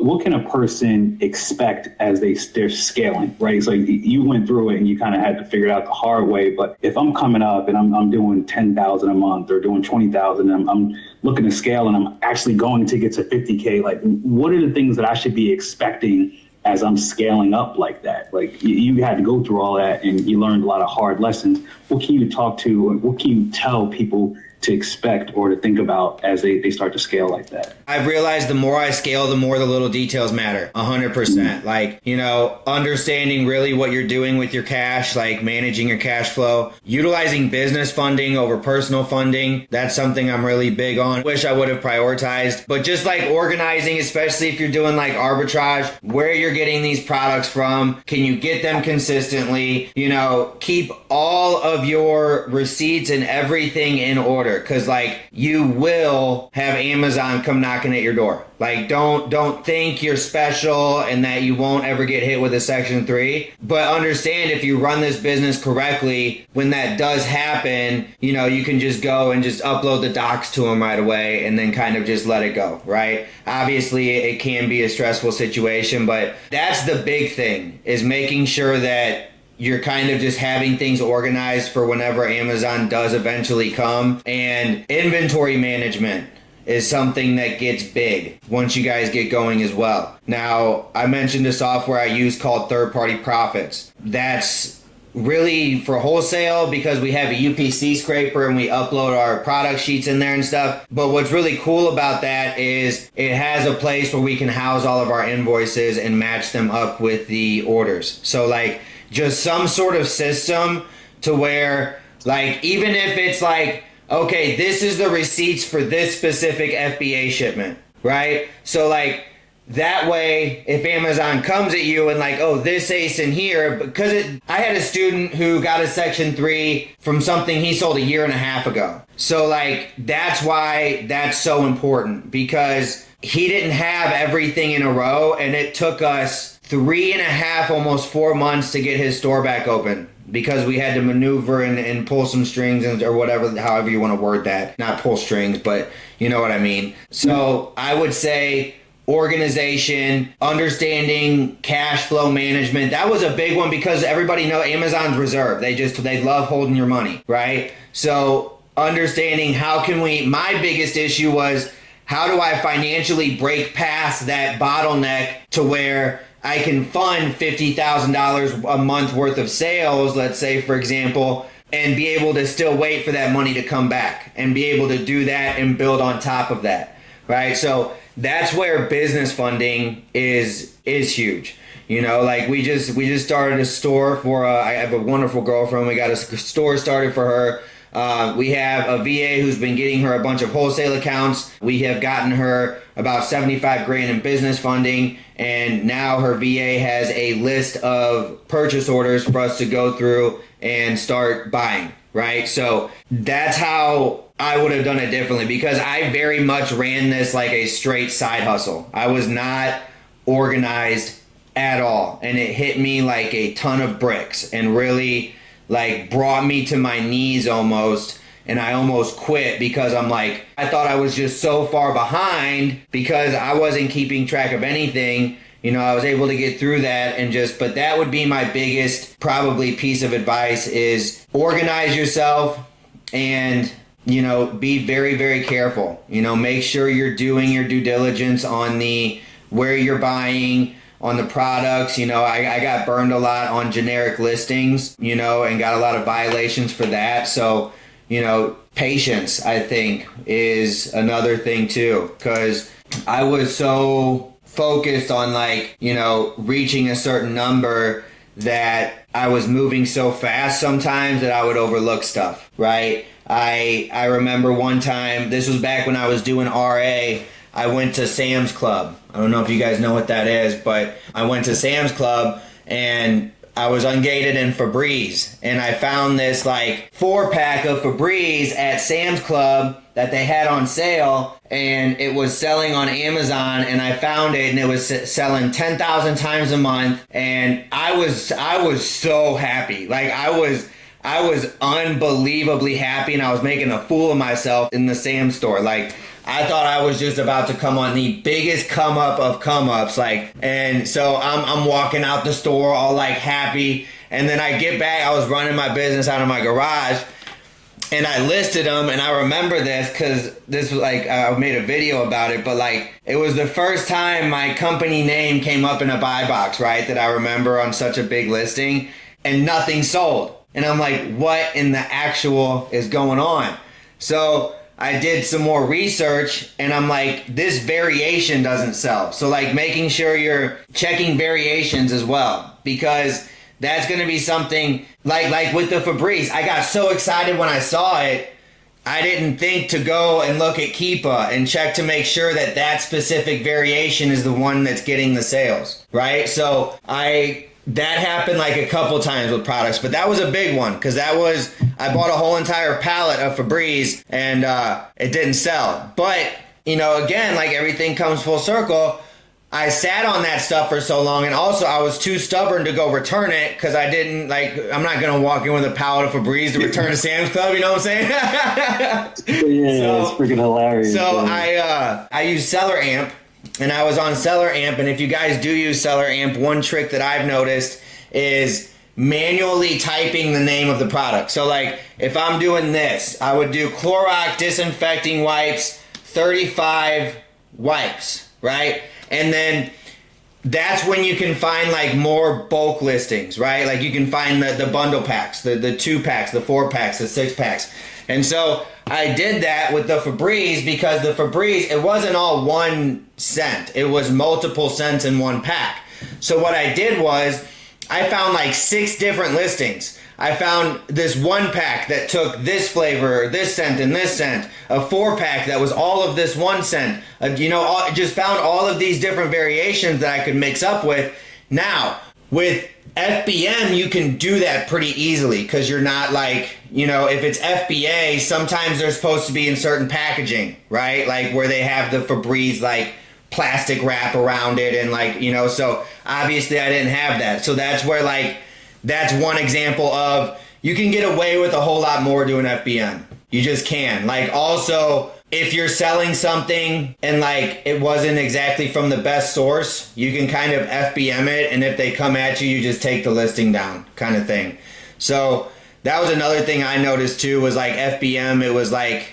what can a person expect as they're scaling, right? It's like you went through it and you kind of had to figure it out the hard way. But if I'm coming up and I'm doing 10,000 a month or doing 20,000, I'm looking to scale and I'm actually going to get to 50K, like what are the things that I should be expecting as I'm scaling up like that? Like you had to go through all that and you learned a lot of hard lessons. What can you talk to, what can you tell people to expect or to think about as they start to scale like that? I've realized the more I scale, the more the little details matter. 100%. Like, understanding really what you're doing with your cash, like managing your cash flow, utilizing business funding over personal funding. That's something I'm really big on. Wish I would have prioritized, but just like organizing, especially if you're doing like arbitrage, where you're getting these products from, can you get them consistently? Keep all of your receipts and everything in order. Because like you will have Amazon come knocking at your door. Like don't think you're special and that you won't ever get hit with a Section 3. But understand, if you run this business correctly, when that does happen, you can just go and just upload the docs to them right away and then kind of just let it go, right? Obviously, it can be a stressful situation, but that's the big thing, is making sure that you're kind of just having things organized for whenever Amazon does eventually come. And inventory management is something that gets big once you guys get going as well. Now, I mentioned a software I use called Third Party Profits. That's really for wholesale because we have a UPC scraper and we upload our product sheets in there and stuff. But what's really cool about that is it has a place where we can house all of our invoices and match them up with the orders. So like, just some sort of system to where, like, even if it's like, okay, this is the receipts for this specific FBA shipment, right? So like that way, if Amazon comes at you and like, oh, this ace in here, because I had a student who got a Section 3 from something he sold a year and a half ago. So like, that's why that's so important, because he didn't have everything in a row and it took us 3.5, almost 4 months to get his store back open because we had to maneuver and pull some strings or whatever, however you want to word that. Not pull strings, but you know what I mean. So I would say organization, understanding cash flow management. That was a big one because everybody knows Amazon's reserve. They love holding your money, right? So understanding my biggest issue was, how do I financially break past that bottleneck to where I can fund $50,000 a month worth of sales, let's say, for example, and be able to still wait for that money to come back and be able to do that and build on top of that, right? So that's where business funding is huge. Like we just started a store for, I have a wonderful girlfriend. We got a store started for her. We have a VA who's been getting her a bunch of wholesale accounts. We have gotten her about $75,000 in business funding, and now her VA has a list of purchase orders for us to go through and start buying, right? So that's how I would have done it differently, because I very much ran this like a straight side hustle. I was not organized at all, and it hit me like a ton of bricks and really like brought me to my knees almost, and I almost quit because I thought I was just so far behind because I wasn't keeping track of anything. I was able to get through that but that would be my biggest probably piece of advice, is organize yourself and, be very, very careful. Make sure you're doing your due diligence on where you're buying, on the products. I got burned a lot on generic listings, and got a lot of violations for that. So, patience, I think, is another thing too, because I was so focused on reaching a certain number that I was moving so fast sometimes that I would overlook stuff, right? I remember one time, this was back when I was doing RA, I went to Sam's Club. I don't know if you guys know what that is, but I went to Sam's Club and I was ungated in Febreze, and I found this 4-pack of Febreze at Sam's Club that they had on sale, and it was selling on Amazon, and I found it, and it was selling 10,000 times a month, and I was so happy. I was unbelievably happy, and I was making a fool of myself in the Sam's store. I thought I was just about to come on the biggest come up of come ups, like, and so I'm walking out the store all like happy, and then I get back. I was running my business out of my garage, and I listed them, and I remember this because this was like I made a video about it, but like it was the first time my company name came up in a buy box, right? That I remember on such a big listing, and nothing sold, and I'm like, what in the actual is going on? So I did some more research, and I'm like, this variation doesn't sell. So like making sure you're checking variations as well, because that's going to be something like with the Febreze. I got so excited when I saw it. I didn't think to go and look at Keipp and check to make sure that that specific variation is the one that's getting the sales, right? So that happened like a couple times with products, but that was a big one because I bought a whole entire pallet of Febreze and it didn't sell. But, again, like everything comes full circle. I sat on that stuff for so long, and also I was too stubborn to go return it because I'm not going to walk in with a pallet of Febreze to return to Sam's Club, you know what I'm saying? Yeah, it's freaking hilarious. So I use Seller Amp, and I was on Seller Amp, and if you guys do use Seller Amp, one trick that I've noticed is manually typing the name of the product. So like if I'm doing this, I would do Clorox disinfecting wipes, 35 wipes, right? And then that's when you can find like more bulk listings, right? Like you can find the bundle packs, the 2-packs, the 4-packs, the 6-packs. And so I did that with the Febreze because the Febreze, it wasn't all 1 scent. It was multiple scents in one pack. So what I did was I found like 6 different listings. I found this 1-pack that took this flavor, this scent, and this scent. A 4-pack that was all of this 1 scent. Just found all of these different variations that I could mix up with. Now, with FBM, you can do that pretty easily because you're not like, if it's FBA, sometimes they're supposed to be in certain packaging, right? Like where they have the Febreze, like, plastic wrap around it and like, so obviously I didn't have that. So that's where like, that's one example of you can get away with a whole lot more doing FBM. You just can. Like also, if you're selling something and like it wasn't exactly from the best source, you can kind of FBM it, and if they come at you, you just take the listing down kind of thing. So that was another thing I noticed too was like FBM, it was like